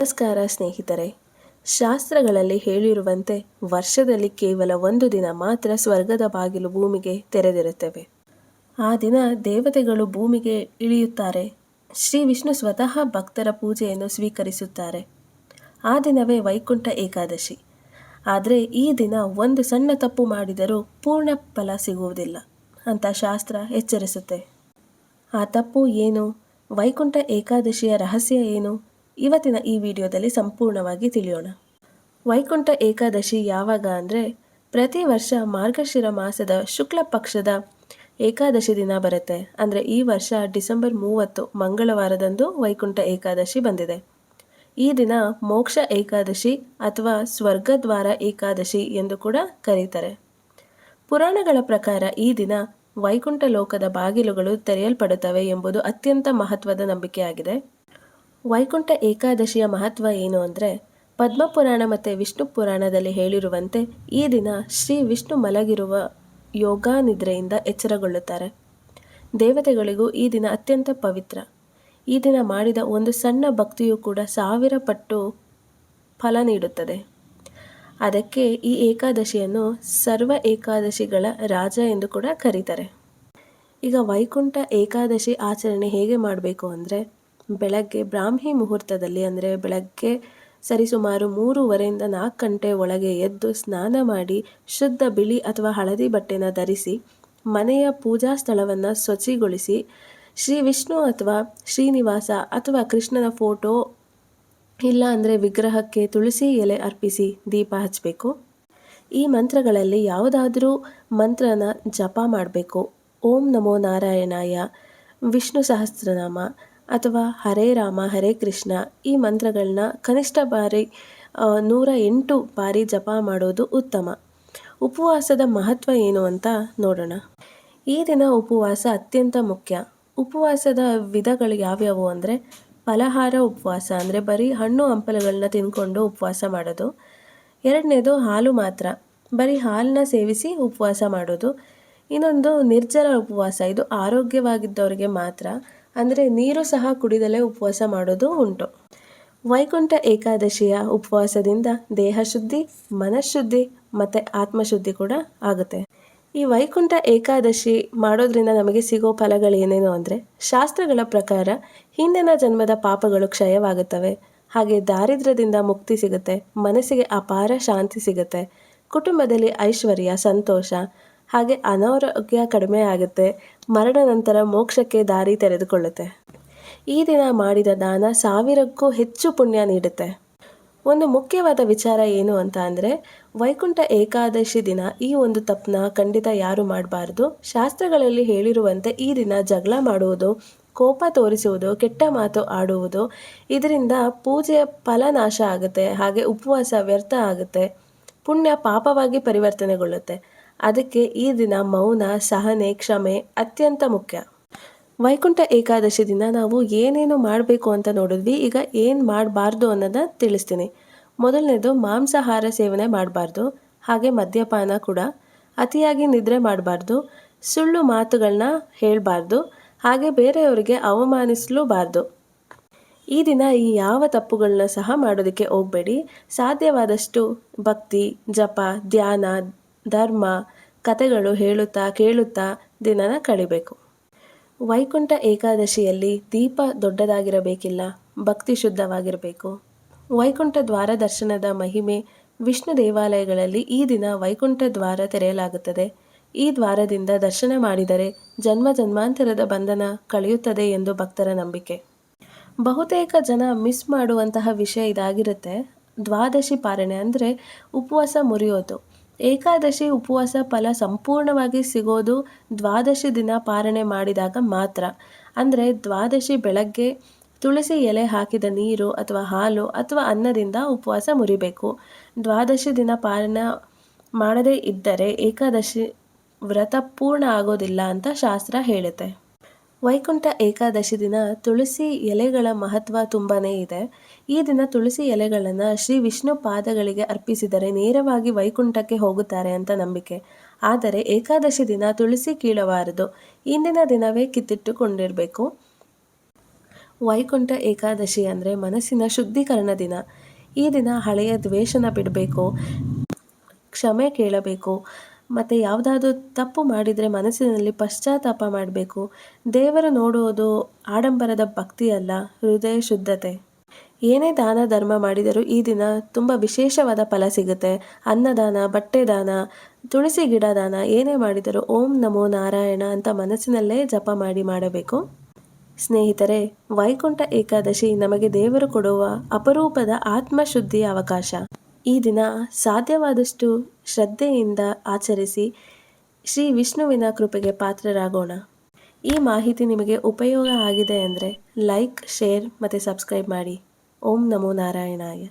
ನಮಸ್ಕಾರ ಸ್ನೇಹಿತರೆ. ಶಾಸ್ತ್ರಗಳಲ್ಲಿ ಹೇಳಿರುವಂತೆ ವರ್ಷದಲ್ಲಿ ಕೇವಲ ಒಂದು ದಿನ ಮಾತ್ರ ಸ್ವರ್ಗದ ಬಾಗಿಲು ಭೂಮಿಗೆ ತೆರೆದಿರುತ್ತವೆ. ಆ ದಿನ ದೇವತೆಗಳು ಭೂಮಿಗೆ ಇಳಿಯುತ್ತಾರೆ. ಶ್ರೀ ವಿಷ್ಣು ಸ್ವತಃ ಭಕ್ತರ ಪೂಜೆಯನ್ನು ಸ್ವೀಕರಿಸುತ್ತಾರೆ. ಆ ದಿನವೇ ವೈಕುಂಠ ಏಕಾದಶಿ. ಆದರೆ ಈ ದಿನ ಒಂದು ಸಣ್ಣ ತಪ್ಪು ಮಾಡಿದರೂ ಪೂರ್ಣ ಫಲ ಸಿಗುವುದಿಲ್ಲ ಅಂತ ಶಾಸ್ತ್ರ ಎಚ್ಚರಿಸುತ್ತೆ. ಆ ತಪ್ಪು ಏನು? ವೈಕುಂಠ ಏಕಾದಶಿಯ ರಹಸ್ಯ ಏನು? ಇವತ್ತಿನ ಈ ವಿಡಿಯೋದಲ್ಲಿ ಸಂಪೂರ್ಣವಾಗಿ ತಿಳಿಯೋಣ. ವೈಕುಂಠ ಏಕಾದಶಿ ಯಾವಾಗ ಅಂದರೆ ಪ್ರತಿ ವರ್ಷ ಮಾರ್ಗಶಿರ ಮಾಸದ ಶುಕ್ಲ ಪಕ್ಷದ ಏಕಾದಶಿ ದಿನ ಬರುತ್ತೆ. ಅಂದರೆ ಈ ವರ್ಷ ಡಿಸೆಂಬರ್ 30 ಮಂಗಳವಾರದಂದು ವೈಕುಂಠ ಏಕಾದಶಿ ಬಂದಿದೆ. ಈ ದಿನ ಮೋಕ್ಷ ಏಕಾದಶಿ ಅಥವಾ ಸ್ವರ್ಗದ್ವಾರ ಏಕಾದಶಿ ಎಂದು ಕೂಡ ಕರೀತಾರೆ. ಪುರಾಣಗಳ ಪ್ರಕಾರ ಈ ದಿನ ವೈಕುಂಠ ಲೋಕದ ಬಾಗಿಲುಗಳು ತೆರೆಯಲ್ಪಡುತ್ತವೆ ಎಂಬುದು ಅತ್ಯಂತ ಮಹತ್ವದ ನಂಬಿಕೆಯಾಗಿದೆ. ವೈಕುಂಠ ಏಕಾದಶಿಯ ಮಹತ್ವ ಏನು ಅಂದರೆ ಪದ್ಮಪುರಾಣ ಮತ್ತು ವಿಷ್ಣು ಪುರಾಣದಲ್ಲಿ ಹೇಳಿರುವಂತೆ ಈ ದಿನ ಶ್ರೀ ವಿಷ್ಣು ಮಲಗಿರುವ ಯೋಗಾನಿದ್ರೆಯಿಂದ ಎಚ್ಚರಗೊಳ್ಳುತ್ತಾರೆ. ದೇವತೆಗಳಿಗೂ ಈ ದಿನ ಅತ್ಯಂತ ಪವಿತ್ರ. ಈ ದಿನ ಮಾಡಿದ ಒಂದು ಸಣ್ಣ ಭಕ್ತಿಯೂ ಕೂಡ 1000 ಪಟ್ಟು ಫಲ ನೀಡುತ್ತದೆ. ಅದಕ್ಕೆ ಈ ಏಕಾದಶಿಯನ್ನು ಸರ್ವ ಏಕಾದಶಿಗಳ ರಾಜ ಎಂದು ಕೂಡ ಕರೀತಾರೆ. ಈಗ ವೈಕುಂಠ ಏಕಾದಶಿ ಆಚರಣೆ ಹೇಗೆ ಮಾಡಬೇಕು ಅಂದರೆ ಬೆಳಗ್ಗೆ ಬ್ರಾಹ್ಮಿ ಮುಹೂರ್ತದಲ್ಲಿ ಅಂದರೆ ಬೆಳಗ್ಗೆ ಸರಿಸುಮಾರು 3:30ರಿಂದ 4 ಗಂಟೆ ಒಳಗೆ ಎದ್ದು ಸ್ನಾನ ಮಾಡಿ ಶುದ್ಧ ಬಿಳಿ ಅಥವಾ ಹಳದಿ ಬಟ್ಟೆನ ಧರಿಸಿ ಮನೆಯ ಪೂಜಾ ಸ್ಥಳವನ್ನು ಶುಚಿಗೊಳಿಸಿ ಶ್ರೀ ವಿಷ್ಣು ಅಥವಾ ಶ್ರೀನಿವಾಸ ಅಥವಾ ಕೃಷ್ಣನ ಫೋಟೋ ಇಲ್ಲ ಅಂದರೆ ವಿಗ್ರಹಕ್ಕೆ ತುಳಸಿ ಎಲೆ ಅರ್ಪಿಸಿ ದೀಪ ಹಚ್ಚಬೇಕು. ಈ ಮಂತ್ರಗಳಲ್ಲಿ ಯಾವುದಾದ್ರೂ ಮಂತ್ರನ ಜಪ ಮಾಡಬೇಕು. ಓಂ ನಮೋ ನಾರಾಯಣಾಯ, ವಿಷ್ಣು ಸಹಸ್ರನಾಮ ಅಥವಾ ಹರೇ ರಾಮ ಹರೇ ಕೃಷ್ಣ ಈ ಮಂತ್ರಗಳನ್ನ ಕನಿಷ್ಠ ಬಾರಿ 108 ಬಾರಿ ಜಪ ಮಾಡೋದು ಉತ್ತಮ. ಉಪವಾಸದ ಮಹತ್ವ ಏನು ಅಂತ ನೋಡೋಣ. ಈ ದಿನ ಉಪವಾಸ ಅತ್ಯಂತ ಮುಖ್ಯ. ಉಪವಾಸದ ವಿಧಗಳು ಯಾವ್ಯಾವು ಅಂದರೆ ಫಲಹಾರ ಉಪವಾಸ ಅಂದರೆ ಬರೀ ಹಣ್ಣು ಹಂಪಲುಗಳನ್ನ ತಿಂದ್ಕೊಂಡು ಉಪವಾಸ ಮಾಡೋದು. ಎರಡನೇದು ಹಾಲು ಮಾತ್ರ, ಬರೀ ಹಾಲನ್ನ ಸೇವಿಸಿ ಉಪವಾಸ ಮಾಡೋದು. ಇನ್ನೊಂದು ನಿರ್ಜಲ ಉಪವಾಸ, ಇದು ಆರೋಗ್ಯವಾಗಿದ್ದವರಿಗೆ ಮಾತ್ರ, ಅಂದರೆ ನೀರು ಸಹ ಕುಡಿದಲೇ ಉಪವಾಸ ಮಾಡೋದು ಉಂಟು. ವೈಕುಂಠ ಏಕಾದಶಿಯ ಉಪವಾಸದಿಂದ ದೇಹ ಶುದ್ಧಿ, ಮನಃಶುದ್ಧಿ ಮತ್ತು ಆತ್ಮಶುದ್ಧಿ ಕೂಡ ಆಗುತ್ತೆ. ಈ ವೈಕುಂಠ ಏಕಾದಶಿ ಮಾಡೋದ್ರಿಂದ ನಮಗೆ ಸಿಗೋ ಫಲಗಳೇನೇನು ಅಂದರೆ ಶಾಸ್ತ್ರಗಳ ಪ್ರಕಾರ ಹಿಂದಿನ ಜನ್ಮದ ಪಾಪಗಳು ಕ್ಷಯವಾಗುತ್ತವೆ, ಹಾಗೆ ದಾರಿದ್ರ್ಯದಿಂದ ಮುಕ್ತಿ ಸಿಗುತ್ತೆ, ಮನಸ್ಸಿಗೆ ಅಪಾರ ಶಾಂತಿ ಸಿಗುತ್ತೆ, ಕುಟುಂಬದಲ್ಲಿ ಐಶ್ವರ್ಯ ಸಂತೋಷ, ಹಾಗೆ ಅನಾರೋಗ್ಯ ಕಡಿಮೆ ಆಗುತ್ತೆ, ಮರಣ ನಂತರ ಮೋಕ್ಷಕ್ಕೆ ದಾರಿ ತೆರೆದುಕೊಳ್ಳುತ್ತೆ. ಈ ದಿನ ಮಾಡಿದ ದಾನ 1000ಕ್ಕೂ ಹೆಚ್ಚು ಪುಣ್ಯ ನೀಡುತ್ತೆ. ಒಂದು ಮುಖ್ಯವಾದ ವಿಚಾರ ಏನು ಅಂತ ಅಂದರೆ ವೈಕುಂಠ ಏಕಾದಶಿ ದಿನ ಈ ಒಂದು ತಪ್ಪನ್ನ ಖಂಡಿತ ಯಾರು ಮಾಡಬಾರ್ದು. ಶಾಸ್ತ್ರಗಳಲ್ಲಿ ಹೇಳಿರುವಂತೆ ಈ ದಿನ ಜಗಳ ಮಾಡುವುದು, ಕೋಪ ತೋರಿಸುವುದು, ಕೆಟ್ಟ ಮಾತು ಆಡುವುದು, ಇದರಿಂದ ಪೂಜೆಯ ಫಲನಾಶ ಆಗುತ್ತೆ, ಹಾಗೆ ಉಪವಾಸ ವ್ಯರ್ಥ ಆಗುತ್ತೆ, ಪುಣ್ಯ ಪಾಪವಾಗಿ ಪರಿವರ್ತನೆಗೊಳ್ಳುತ್ತೆ. ಅದಕ್ಕೆ ಈ ದಿನ ಮೌನ, ಸಹನೆ, ಕ್ಷಮೆ ಅತ್ಯಂತ ಮುಖ್ಯ. ವೈಕುಂಠ ಏಕಾದಶಿ ದಿನ ನಾವು ಏನೇನು ಮಾಡಬೇಕು ಅಂತ ನೋಡಿದ್ವಿ. ಈಗ ಏನು ಮಾಡಬಾರ್ದು ಅನ್ನೋದನ್ನ ತಿಳಿಸ್ತೀನಿ. ಮೊದಲನೇದು ಮಾಂಸಾಹಾರ ಸೇವನೆ ಮಾಡಬಾರ್ದು, ಹಾಗೆ ಮದ್ಯಪಾನ ಕೂಡ, ಅತಿಯಾಗಿ ನಿದ್ರೆ ಮಾಡಬಾರ್ದು, ಸುಳ್ಳು ಮಾತುಗಳನ್ನ ಹೇಳಬಾರ್ದು, ಹಾಗೆ ಬೇರೆಯವರಿಗೆ ಅವಮಾನಿಸಲೂಬಾರ್ದು. ಈ ದಿನ ಈ ಯಾವ ತಪ್ಪುಗಳನ್ನ ಸಹ ಮಾಡೋದಕ್ಕೆ ಹೋಗಬೇಡಿ. ಸಾಧ್ಯವಾದಷ್ಟು ಭಕ್ತಿ, ಜಪ, ಧ್ಯಾನ, ಧರ್ಮ, ಕಥೆಗಳು ಹೇಳುತ್ತಾ ಕೇಳುತ್ತಾ ದಿನನ ಕಳಿಬೇಕು. ವೈಕುಂಠ ಏಕಾದಶಿಯಲ್ಲಿ ದೀಪ ದೊಡ್ಡದಾಗಿರಬೇಕಿಲ್ಲ, ಭಕ್ತಿ ಶುದ್ಧವಾಗಿರಬೇಕು. ವೈಕುಂಠ ದ್ವಾರ ದರ್ಶನದ ಮಹಿಮೆ. ವಿಷ್ಣು ದೇವಾಲಯಗಳಲ್ಲಿ ಈ ದಿನ ವೈಕುಂಠ ದ್ವಾರ ತೆರೆಯಲಾಗುತ್ತದೆ. ಈ ದ್ವಾರದಿಂದ ದರ್ಶನ ಮಾಡಿದರೆ ಜನ್ಮ ಜನ್ಮಾಂತರದ ಬಂಧನ ಕಳೆಯುತ್ತದೆ ಎಂದು ಭಕ್ತರ ನಂಬಿಕೆ. ಬಹುತೇಕ ಜನ ಮಿಸ್ ಮಾಡುವಂತಹ ವಿಷಯ ಇದಾಗಿರುತ್ತೆ. ದ್ವಾದಶಿ ಪಾರಣೆ ಅಂದರೆ ಉಪವಾಸ ಮುರಿಯೋದು. ಏಕಾದಶಿ ಉಪವಾಸ ಫಲ ಸಂಪೂರ್ಣವಾಗಿ ಸಿಗೋದು ದ್ವಾದಶಿ ದಿನ ಪಾರಣೆ ಮಾಡಿದಾಗ ಮಾತ್ರ. ಅಂದರೆ ದ್ವಾದಶಿ ಬೆಳಗ್ಗೆ ತುಳಸಿ ಎಲೆ ಹಾಕಿದ ನೀರು ಅಥವಾ ಹಾಲು ಅಥವಾ ಅನ್ನದಿಂದ ಉಪವಾಸ ಮುರಿಬೇಕು. ದ್ವಾದಶಿ ದಿನ ಪಾರಣೆ ಮಾಡದೇ ಇದ್ದರೆ ಏಕಾದಶಿ ವ್ರತ ಪೂರ್ಣ ಆಗೋದಿಲ್ಲ ಅಂತ ಶಾಸ್ತ್ರ ಹೇಳುತ್ತೆ. ವೈಕುಂಠ ಏಕಾದಶಿ ದಿನ ತುಳಸಿ ಎಲೆಗಳ ಮಹತ್ವ ತುಂಬಾ ಇದೆ. ಈ ದಿನ ತುಳಸಿ ಎಲೆಗಳನ್ನು ಶ್ರೀ ವಿಷ್ಣು ಪಾದಗಳಿಗೆ ಅರ್ಪಿಸಿದರೆ ನೇರವಾಗಿ ವೈಕುಂಠಕ್ಕೆ ಹೋಗುತ್ತಾರೆ ಅಂತ ನಂಬಿಕೆ. ಆದರೆ ಏಕಾದಶಿ ದಿನ ತುಳಸಿ ಕೀಳಬಾರದು, ಇಂದಿನ ದಿನವೇ ಕಿತ್ತಿಟ್ಟುಕೊಂಡಿರಬೇಕು. ವೈಕುಂಠ ಏಕಾದಶಿ ಅಂದರೆ ಮನಸ್ಸಿನ ಶುದ್ಧೀಕರಣ ದಿನ. ಈ ದಿನ ಹಳೆಯ ದ್ವೇಷನ ಬಿಡಬೇಕು, ಕ್ಷಮೆ ಕೇಳಬೇಕು, ಮತ್ತು ಯಾವುದಾದ್ರೂ ತಪ್ಪು ಮಾಡಿದರೆ ಮನಸ್ಸಿನಲ್ಲಿ ಪಶ್ಚಾತ್ತಾಪ ಮಾಡಬೇಕು. ದೇವರು ನೋಡುವುದು ಆಡಂಬರದ ಭಕ್ತಿ ಅಲ್ಲ, ಹೃದಯ ಶುದ್ಧತೆ. ಏನೇ ದಾನ ಧರ್ಮ ಮಾಡಿದರೂ ಈ ದಿನ ತುಂಬ ವಿಶೇಷವಾದ ಫಲ ಸಿಗುತ್ತೆ. ಅನ್ನದಾನ, ಬಟ್ಟೆ ದಾನ, ತುಳಸಿ ಗಿಡ ದಾನ, ಏನೇ ಮಾಡಿದರೂ ಓಂ ನಮೋ ನಾರಾಯಣ ಅಂತ ಮನಸ್ಸಿನಲ್ಲೇ ಜಪ ಮಾಡಬೇಕು. ಸ್ನೇಹಿತರೆ, ವೈಕುಂಠ ಏಕಾದಶಿ ನಮಗೆ ದೇವರು ಕೊಡುವ ಅಪರೂಪದ ಆತ್ಮಶುದ್ಧಿಯ ಅವಕಾಶ. ಈ ದಿನ ಸಾಧ್ಯವಾದಷ್ಟು ಶ್ರದ್ಧೆಯಿಂದ ಆಚರಿಸಿ ಶ್ರೀ ವಿಷ್ಣುವಿನ ಕೃಪೆಗೆ ಪಾತ್ರರಾಗೋಣ. ಈ ಮಾಹಿತಿ ನಿಮಗೆ ಉಪಯೋಗ ಆಗಿದೆ ಅಂದರೆ ಲೈಕ್, ಶೇರ್ ಮತ್ತು ಸಬ್ಸ್ಕ್ರೈಬ್ ಮಾಡಿ. ಓಂ ನಮೋ ನಾರಾಯಣಾಯ.